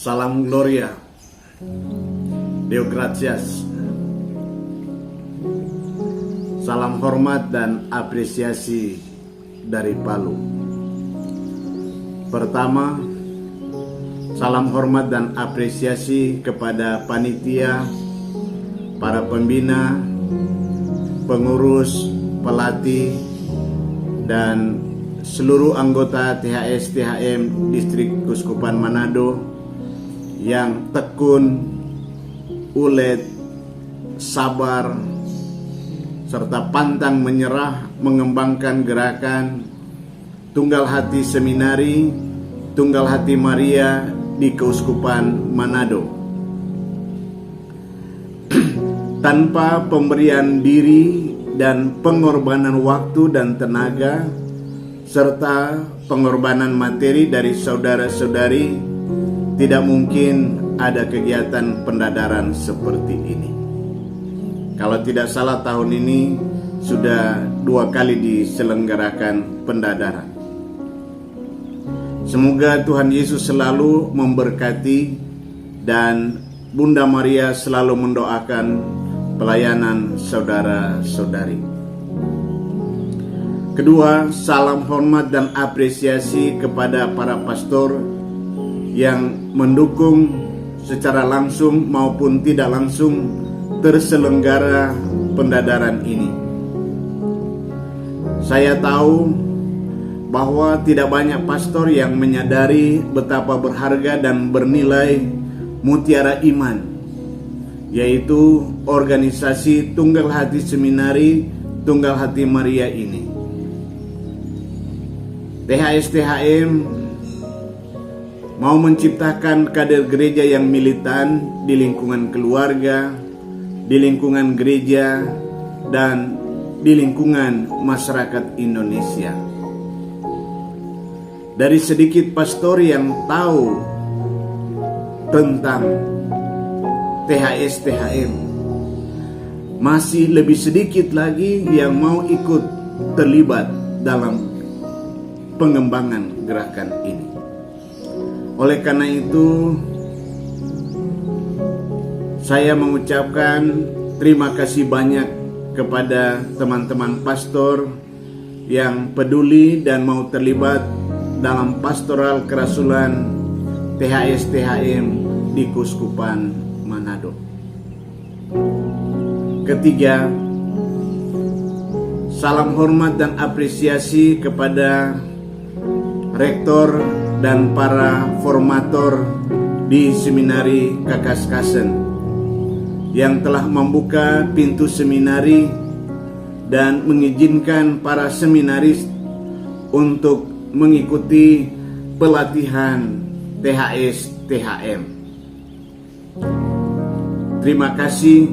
Salam Gloria, Deo Gratias. Salam hormat dan apresiasi dari Palu. Pertama, salam hormat dan apresiasi kepada panitia, para pembina, pengurus, pelatih, dan seluruh anggota THS THM Distrik Keuskupan Manado yang tekun, ulet, sabar, serta pantang menyerah mengembangkan gerakan Tunggal Hati Seminari, Tunggal Hati Maria di Keuskupan Manado. Tanpa pemberian diri dan pengorbanan waktu dan tenaga, serta pengorbanan materi dari saudara-saudari, tidak mungkin ada kegiatan pendadaran seperti ini. Kalau tidak salah, tahun ini sudah 2 kali diselenggarakan pendadaran. Semoga Tuhan Yesus selalu memberkati dan Bunda Maria selalu mendoakan pelayanan saudara-saudari. Kedua, salam hormat dan apresiasi kepada para pastor yang mendukung secara langsung maupun tidak langsung terselenggara pendadaran ini. Saya tahu bahwa tidak banyak pastor yang menyadari betapa berharga dan bernilai mutiara iman, yaitu organisasi Tunggal Hati Seminari, Tunggal Hati Maria ini. THS THM mau menciptakan kader gereja yang militan di lingkungan keluarga, di lingkungan gereja, dan di lingkungan masyarakat Indonesia. Dari sedikit pastor yang tahu tentang THS THM, masih lebih sedikit lagi yang mau ikut terlibat dalam pengembangan gerakan ini. Oleh karena itu, saya mengucapkan terima kasih banyak kepada teman-teman pastor yang peduli dan mau terlibat dalam pastoral kerasulan THS THM di Keuskupan Manado. Ketiga, salam hormat dan apresiasi kepada rektor dan para formator di Seminari Kakaskasen yang telah membuka pintu seminari dan mengizinkan para seminaris untuk mengikuti pelatihan THS THM. Terima kasih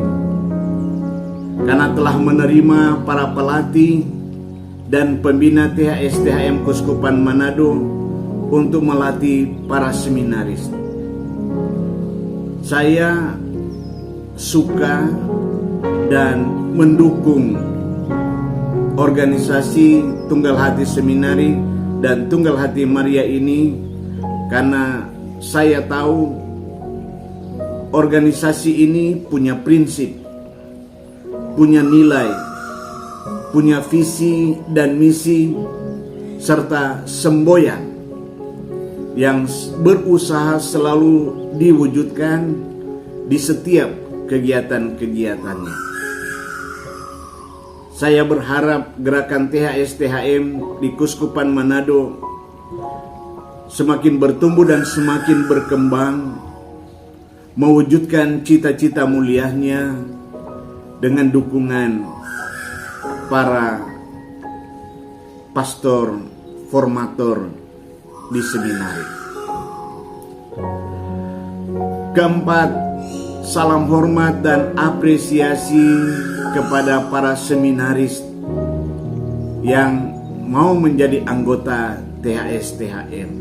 karena telah menerima para pelatih dan pembina THS THM Keuskupan Manado untuk melatih para seminaris. Saya suka dan mendukung organisasi Tunggal Hati Seminari dan Tunggal Hati Maria ini karena saya tahu organisasi ini punya prinsip, punya nilai, punya visi dan misi, serta semboyan yang berusaha selalu diwujudkan di setiap kegiatan-kegiatannya. Saya berharap gerakan THS THM di Keuskupan Manado semakin bertumbuh dan semakin berkembang, mewujudkan cita-cita mulianya dengan dukungan para pastor formator di seminari. Keempat, salam hormat dan apresiasi kepada para seminaris yang mau menjadi anggota THS THM.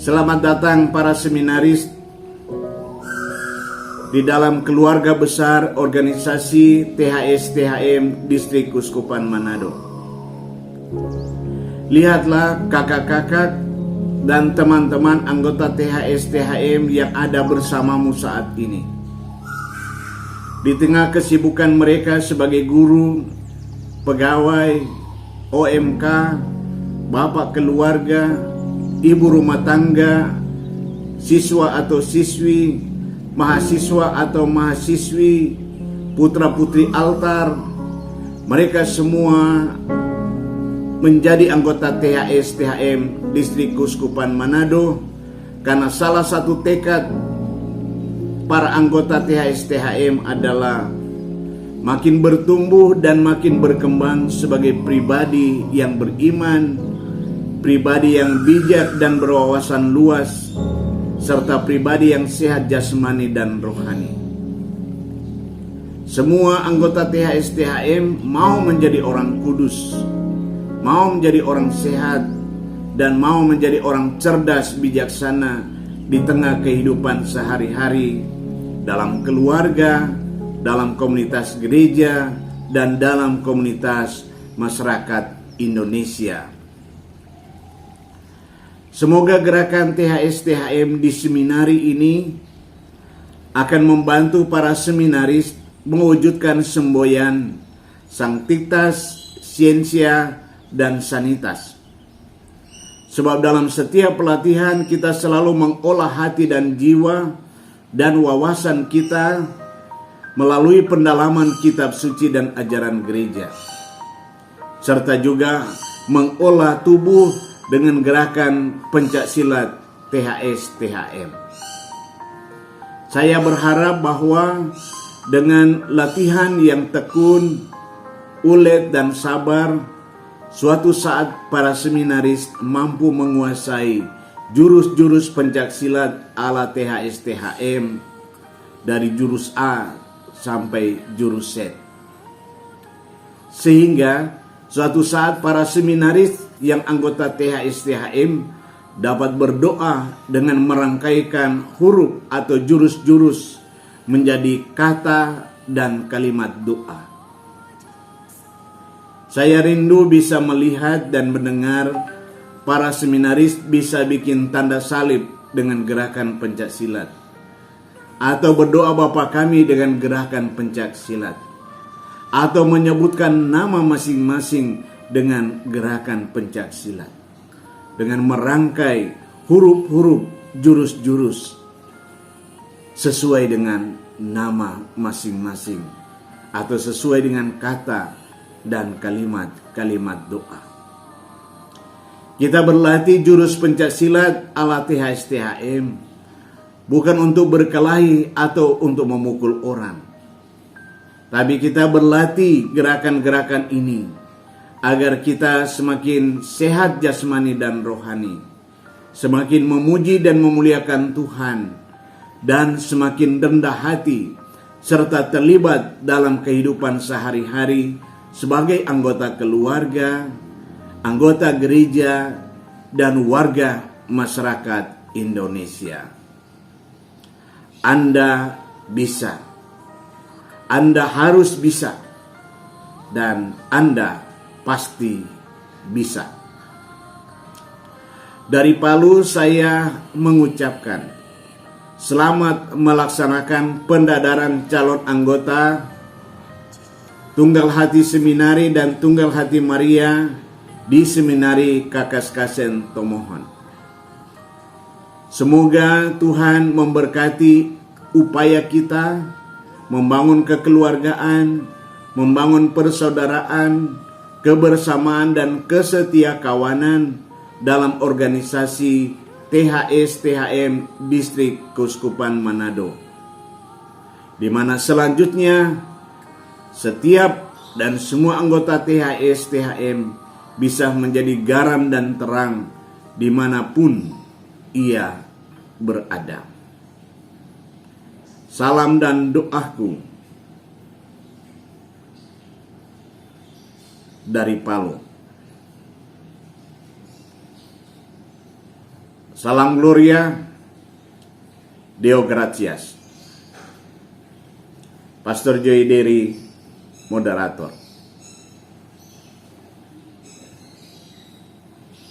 Selamat datang para seminaris di dalam keluarga besar organisasi THS THM Distrik Keuskupan Manado. Lihatlah kakak-kakak dan teman-teman anggota THS-THM yang ada bersamamu saat ini. Di tengah kesibukan mereka sebagai guru, pegawai, OMK, bapak keluarga, ibu rumah tangga, siswa atau siswi, mahasiswa atau mahasiswi, putra-putri altar, mereka semua menjadi anggota THS-THM Distrik Keuskupan Manado karena salah satu tekad para anggota THS-THM adalah makin bertumbuh dan makin berkembang sebagai pribadi yang beriman, pribadi yang bijak dan berwawasan luas, serta pribadi yang sehat jasmani dan rohani. Semua anggota THS-THM mau menjadi orang kudus, mau menjadi orang sehat, dan mau menjadi orang cerdas bijaksana di tengah kehidupan sehari-hari, dalam keluarga, dalam komunitas gereja, dan dalam komunitas masyarakat Indonesia. Semoga gerakan THS-THM di seminari ini akan membantu para seminaris mewujudkan semboyan Sanctitas, Scientia, dan Sanitas. Sebab dalam setiap pelatihan kita selalu mengolah hati dan jiwa dan wawasan kita melalui pendalaman kitab suci dan ajaran gereja, serta juga mengolah tubuh dengan gerakan pencaksilat THS-THM. Saya berharap bahwa dengan latihan yang tekun, ulet, dan sabar, suatu saat para seminaris mampu menguasai jurus-jurus pencaksilat ala THS-THM dari jurus A sampai jurus Z. Sehingga suatu saat para seminaris yang anggota THS-THM dapat berdoa dengan merangkaikan huruf atau jurus-jurus menjadi kata dan kalimat doa. Saya rindu bisa melihat dan mendengar para seminaris bisa bikin tanda salib dengan gerakan pencaksilat, atau berdoa Bapa kami dengan gerakan pencaksilat, atau menyebutkan nama masing-masing dengan gerakan pencaksilat, dengan merangkai huruf-huruf jurus-jurus sesuai dengan nama masing-masing, atau sesuai dengan kata dan kalimat-kalimat doa. Kita berlatih jurus pencaksilat ala THS-THM bukan untuk berkelahi atau untuk memukul orang, tapi kita berlatih gerakan-gerakan ini agar kita semakin sehat jasmani dan rohani, semakin memuji dan memuliakan Tuhan, dan semakin rendah hati serta terlibat dalam kehidupan sehari-hari sebagai anggota keluarga, anggota gereja, dan warga masyarakat Indonesia. Anda bisa, Anda harus bisa, dan Anda pasti bisa. Dari Palu saya mengucapkan selamat melaksanakan pendadaran calon anggota Tunggal Hati Seminari dan Tunggal Hati Maria di Seminari Kakaskasen Tomohon. Semoga Tuhan memberkati upaya kita membangun kekeluargaan, membangun persaudaraan, kebersamaan, dan kesetiakawanan dalam organisasi THS-THM Distrik Keuskupan Manado, di mana selanjutnya setiap dan semua anggota THS-THM bisa menjadi garam dan terang dimanapun ia berada. Salam dan doaku dari Palu. Salam Gloria, Deo Gratias. Pastor Joy Dery, moderator.